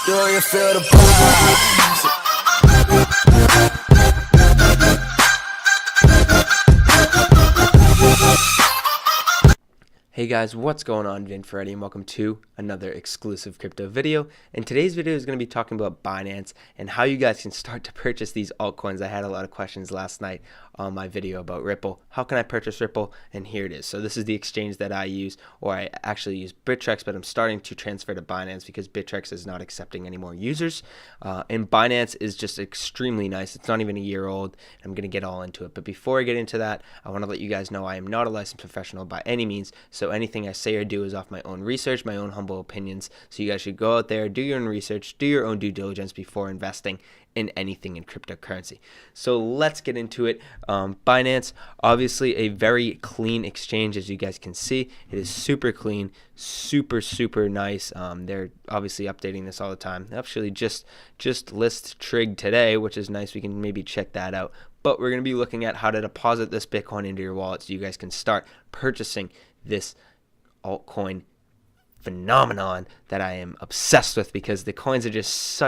Do you feel the vibes? Hey guys, what's going on? Binance Referral ID and welcome to another exclusive crypto video. And today's video is going to be talking about Binance and how you guys can start to purchase these altcoins. I had a lot of questions last night on my video about Ripple. How can I purchase Ripple? And here it is. So this is the exchange that I use, or I actually use Bittrex, but I'm starting to transfer to Binance because Bittrex is not accepting any more users. And Binance is just extremely nice. It's not even a year old. I'm going to get all into it. But before I get into that, I want to let you guys know I am not a licensed professional by any means. So anything I say or do is off my own research, my own humble opinions. So you guys should go out there, do your own research, do your own due diligence before investing in anything in cryptocurrency. So let's get into it. Binance, obviously a very clean exchange, as you guys can see. It is super clean, super nice. They're obviously updating this all the time. Actually, just list trig today, which is nice. We can maybe check that out. But we're going to be looking at how to deposit this Bitcoin into your wallet so you guys can start purchasing this altcoin phenomenon that I am obsessed with, because the coins are just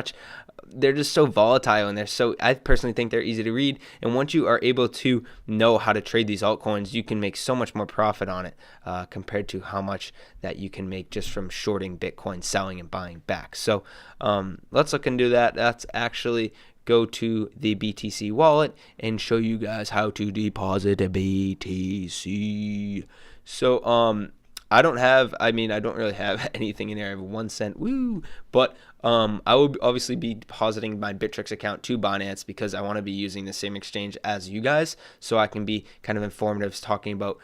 they're just so volatile, and I personally think they're easy to read. And once you are able to know how to trade these altcoins, you can make so much more profit on it compared to how much that you can make just from shorting Bitcoin, selling and buying back. So let's look into that. That's actually go to the BTC wallet and show you guys how to deposit a BTC. So I don't really have anything in there. I have 1 cent, woo! But I will obviously be depositing my Bittrex account to Binance because I want to be using the same exchange as you guys, so I can be kind of informative, talking about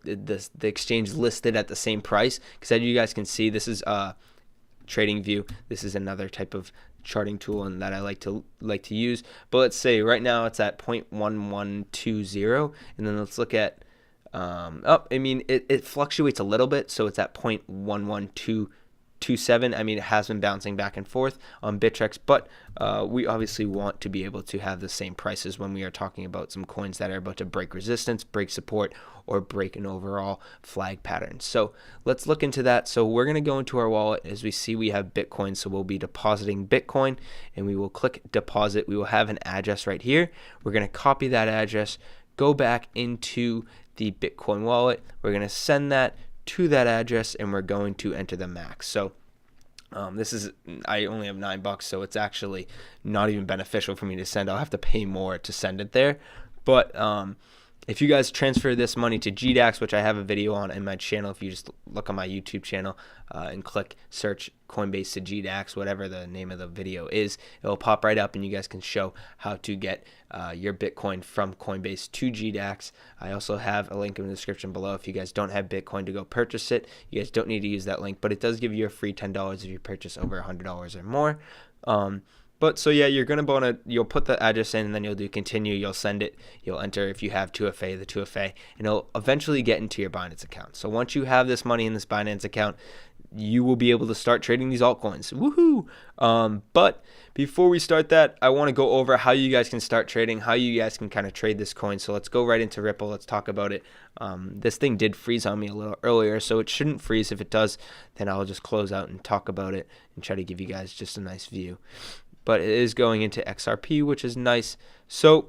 the exchange listed at the same price. Because as you guys can see, this is Trading View. This is another type of charting tool and that I like to use. But let's say right now it's at 0.1120, and then let's look at it fluctuates a little bit, so it's at 0.11227. It has been bouncing back and forth on Bittrex, but we obviously want to be able to have the same prices when we are talking about some coins that are about to break resistance, break support, or break an overall flag pattern. So let's look into that. So we're going to go into our wallet. As we see, we have Bitcoin, so we'll be depositing Bitcoin, and we will click deposit. We will have an address right here. We're going to copy that address, go back into the Bitcoin wallet. We're going to send that to that address, and we're going to enter the max. So I only have $9, so it's actually not even beneficial for me to send. I'll have to pay more to send it there. But if you guys transfer this money to GDAX, which I have a video on in my channel, if you just look on my YouTube channel and click search Coinbase to GDAX, whatever the name of the video is, it will pop right up, and you guys can show how to get your Bitcoin from Coinbase to GDAX. I also have a link in the description below if you guys don't have Bitcoin to go purchase it. You guys don't need to use that link, but it does give you a free $10 if you purchase over $100 or more. But so yeah, you're gonna you'll put the address in, and then you'll do continue. You'll send it. You'll enter, if you have 2FA, the 2FA, and it'll eventually get into your Binance account. So once you have this money in this Binance account, you will be able to start trading these altcoins. Woohoo! But before we start that, I want to go over how you guys can start trading, how you guys can kind of trade this coin. So let's go right into Ripple. Let's talk about it. This thing did freeze on me a little earlier, so it shouldn't freeze. If it does, then I'll just close out and talk about it and try to give you guys just a nice view. But it is going into XRP, which is nice. So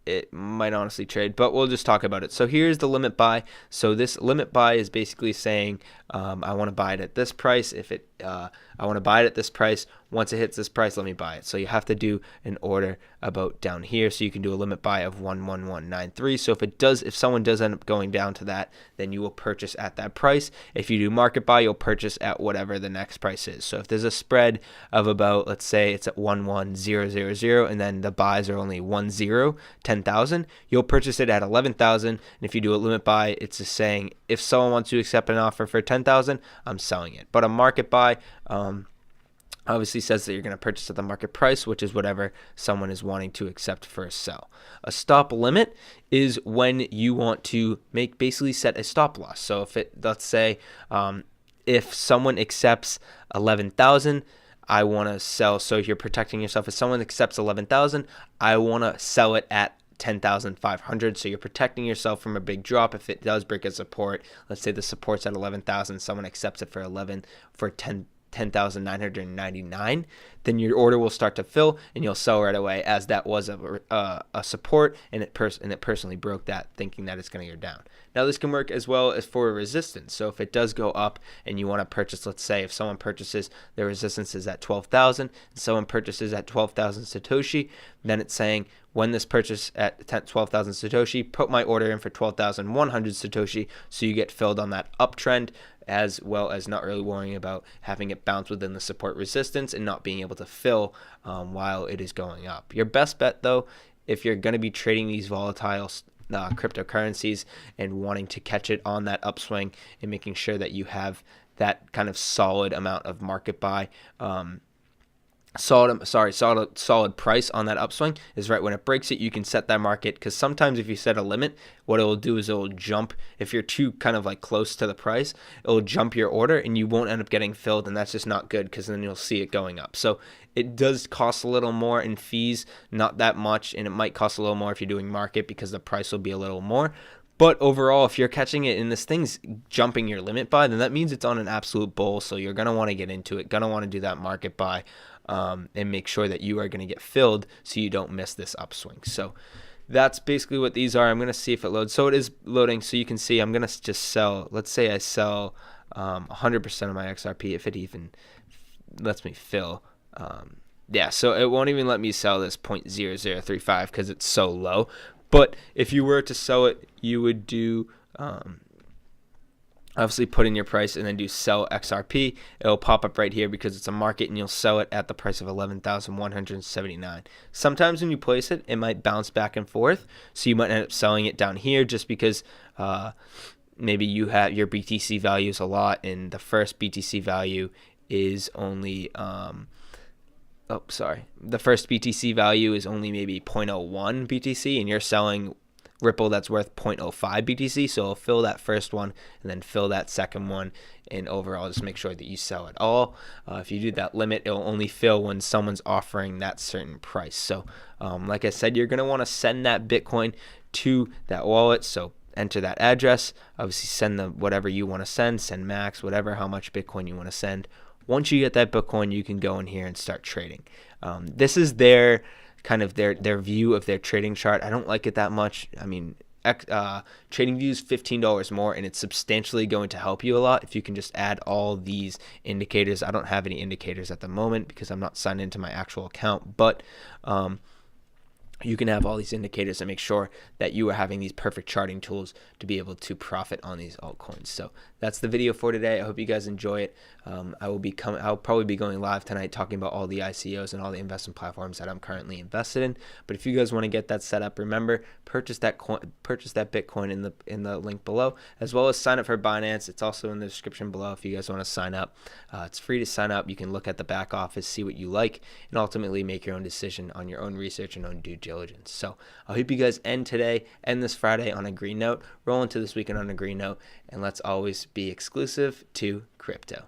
it might honestly trade, but we'll just talk about it. So here's the limit buy. So this limit buy is basically saying I want to buy it at this price. I want to buy it at this price. Once it hits this price, let me buy it. So you have to do an order about down here. So you can do a limit buy of 11193. So if someone does end up going down to that, then you will purchase at that price. If you do market buy, you'll purchase at whatever the next price is. So if there's a spread of about, let's say it's at 11000, and then the buys are only 10,000, you'll purchase it at 11,000. And if you do a limit buy, it's just saying if someone wants to accept an offer for 10,000, I'm selling it. But a market buy obviously says that you're going to purchase at the market price, which is whatever someone is wanting to accept for a sell. A stop limit is when you want to basically set a stop loss. So let's say if someone accepts 11,000, I want to sell. So you're protecting yourself. If someone accepts 11,000, I want to sell it at 10,500. So you're protecting yourself from a big drop if it does break a support. Let's say the support's at 11,000, someone accepts it for 10,000. $10,999, then your order will start to fill and you'll sell right away, as that was a support, and it personally broke that, thinking that it's going to go down. Now this can work as well as for a resistance. So if it does go up and you want to purchase, let's say if someone purchases, their resistance is at 12,000 and someone purchases at 12,000 Satoshi, then it's saying, when this purchase at 12,000 Satoshi, put my order in for 12,100 Satoshi, so you get filled on that uptrend, as well as not really worrying about having it bounce within the support resistance and not being able to fill while it is going up. Your best bet though, if you're going to be trading these volatile cryptocurrencies and wanting to catch it on that upswing and making sure that you have that kind of solid amount of market buy, solid price on that upswing, is right when it breaks it, you can set that market, because sometimes if you set a limit, what it will do is it will jump. If you're too kind of like close to the price, it will jump your order and you won't end up getting filled, and that's just not good, because then you'll see it going up. So it does cost a little more in fees, not that much, and it might cost a little more if you're doing market, because the price will be a little more. But overall, if you're catching it and this thing's jumping your limit buy, then that means it's on an absolute bull. So you're going to want to get into it, going to want to do that market buy, and make sure that you are going to get filled so you don't miss this upswing. So that's basically what these are. I'm going to see if it loads. So it is loading. So you can see I'm going to just sell. Let's say I sell 100% of my XRP, if it even lets me fill. Yeah, so it won't even let me sell this 0.0035 because it's so low. But if you were to sell it, you would do obviously put in your price and then do sell XRP. It'll pop up right here because it's a market, and you'll sell it at the price of 11,179. Sometimes when you place it, it might bounce back and forth, so you might end up selling it down here just because maybe you have your BTC value is a lot, and the first BTC value is only the first BTC value is only maybe 0.01 BTC, and you're selling Ripple that's worth 0.05 BTC, so it'll fill that first one and then fill that second one, and overall just make sure that you sell it all. If you do that limit, it'll only fill when someone's offering that certain price. So like I said, you're going to want to send that Bitcoin to that wallet, so enter that address, obviously send the whatever you want to send max, whatever, how much Bitcoin you want to send. Once you get that Bitcoin, you can go in here and start trading. This is their kind of their view of their trading chart. I don't like it that much. I mean, trading views $15 more, and it's substantially going to help you a lot if you can just add all these indicators. I don't have any indicators at the moment because I'm not signed into my actual account, but you can have all these indicators and make sure that you are having these perfect charting tools to be able to profit on these altcoins. So that's the video for today. I hope you guys enjoy it. I'll probably be going live tonight talking about all the ICOs and all the investment platforms that I'm currently invested in. But if you guys want to get that set up, remember, purchase that Bitcoin in the link below, as well as sign up for Binance. It's also in the description below if you guys want to sign up. It's free to sign up. You can look at the back office, see what you like, and ultimately make your own decision on your own research and own due diligence. So I hope you guys end this Friday on a green note, roll into this weekend on a green note, and let's always be exclusive to crypto.